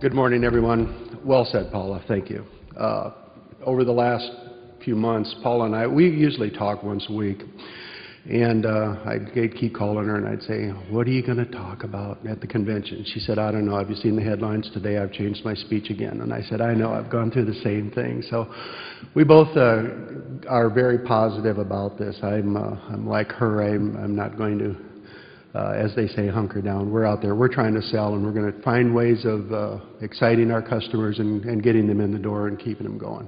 Good morning, everyone. Well said, Paula. Thank you. Over the last few months, Paula and I, we usually talk once a week. And I'd keep calling her and I'd say, what are you going to talk about at the convention? She said, I don't know. Have you seen the headlines today? I've changed my speech again. And I said, I know. I've gone through the same thing. So we both are very positive about this. I'm like her. I'm not going to, as they say, hunker down. We're out there. We're trying to sell, and we're going to find ways of exciting our customers and getting them in the door and keeping them going.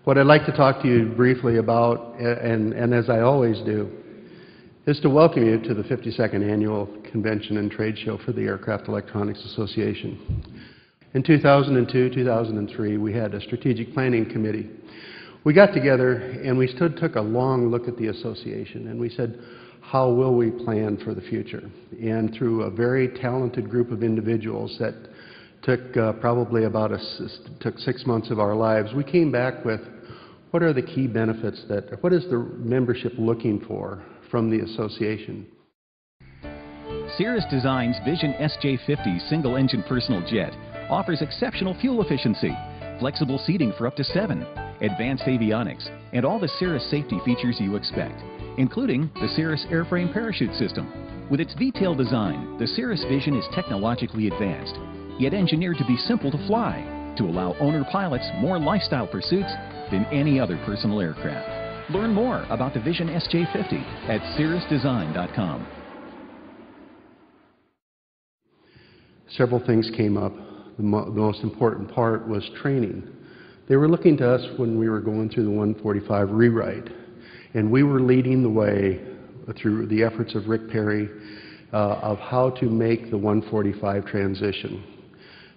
What I'd like to talk to you briefly about, and as I always do, is to welcome you to the 52nd Annual Convention and Trade Show for the Aircraft Electronics Association. In 2002, 2003, we had a strategic planning committee. We got together and we took a long look at the association, and we said, how will we plan for the future? And through a very talented group of individuals that took probably about took 6 months of our lives, we came back with what are the key benefits what is the membership looking for from the association. Cirrus Design's Vision SJ50 single-engine personal jet offers exceptional fuel efficiency, flexible seating for up to 7, advanced avionics, and all the Cirrus safety features you expect, including the Cirrus airframe parachute system. With its detailed design, the Cirrus Vision is technologically advanced, yet engineered to be simple to fly, to allow owner pilots more lifestyle pursuits than any other personal aircraft. Learn more about the Vision SJ50 at cirrusdesign.com. Several things came up. The most important part was training. They were looking to us when we were going through the 145 rewrite, and we were leading the way through the efforts of Rick Perry of how to make the 145 transition.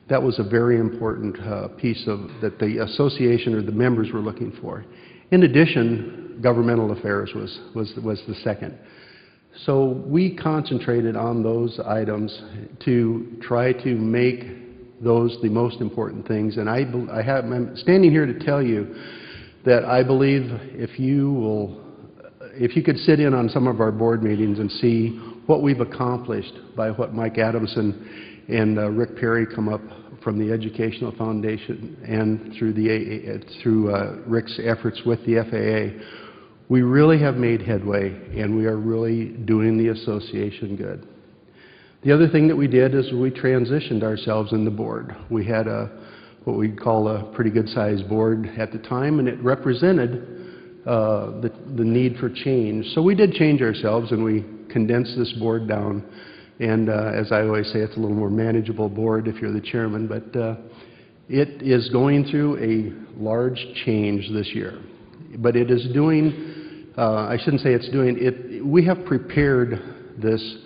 That was a very important piece that the association or the members were looking for. In addition, governmental affairs was the second. So we concentrated on those items to try to make those the most important things. And I'm standing here to tell you that I believe if you could sit in on some of our board meetings and see what we've accomplished by what Mike Adamson and Rick Perry come up from the Educational Foundation and through the AEA, through Rick's efforts with the FAA, we really have made headway, and we are really doing the association good. The other thing that we did is we transitioned ourselves in the board. We had what we'd call a pretty good-sized board at the time, and it represented the need for change. So we did change ourselves, and we condensed this board down. And as I always say, it's a little more manageable board if you're the chairman, but it is going through a large change this year. But it is doing, I shouldn't say it's doing, we have prepared this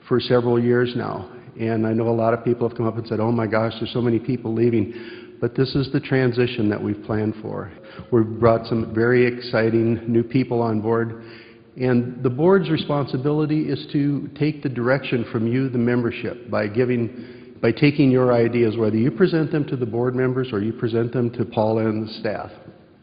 for several years now. And I know a lot of people have come up and said, oh my gosh, there's so many people leaving. But this is the transition that we've planned for. We've brought some very exciting new people on board. And the board's responsibility is to take the direction from you, the membership, by taking your ideas, whether you present them to the board members or you present them to Paula and the staff.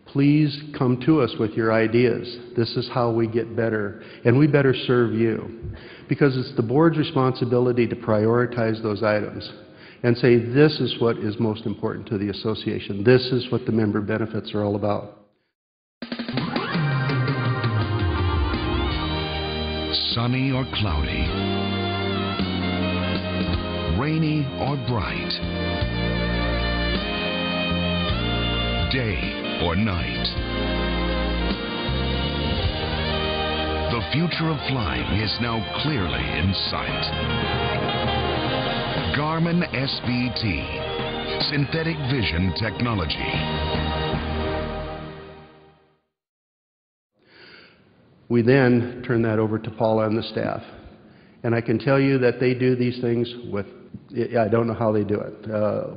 Please come to us with your ideas. This is how we get better, and we better serve you. Because it's the board's responsibility to prioritize those items and say, this is what is most important to the association. This is what the member benefits are all about. Sunny or cloudy, rainy or bright, day or night. The future of flying is now clearly in sight. Garmin SVT, synthetic vision technology. We then turn that over to Paula and the staff. And I can tell you that they do these things with, I don't know how they do it.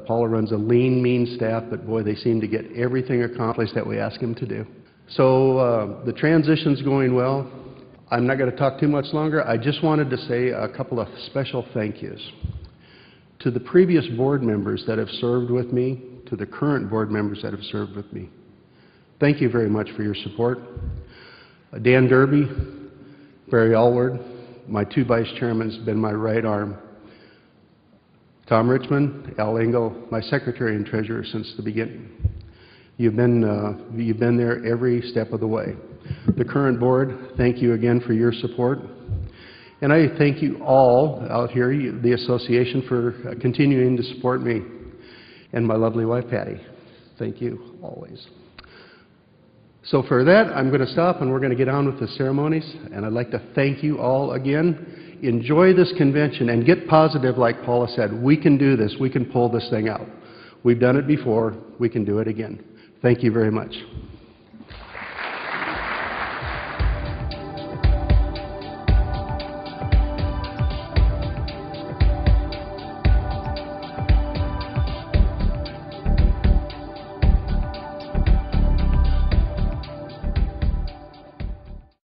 Paula runs a lean, mean staff, but boy, they seem to get everything accomplished that we ask them to do. So the transition's going well. I'm not going to talk too much longer. I just wanted to say a couple of special thank yous to the previous board members that have served with me, to the current board members that have served with me. Thank you very much for your support. Dan Derby, Barry Allward, my two vice chairmen, has been my right arm. Tom Richmond, Al Engel, my secretary and treasurer since the beginning. You've been there every step of the way. The current board, thank you again for your support. And I thank you all out here, the association, for continuing to support me. And my lovely wife, Patty. Thank you, always. So for that, I'm going to stop and we're going to get on with the ceremonies. And I'd like to thank you all again. Enjoy this convention and get positive like Paula said. We can do this. We can pull this thing out. We've done it before. We can do it again. Thank you very much.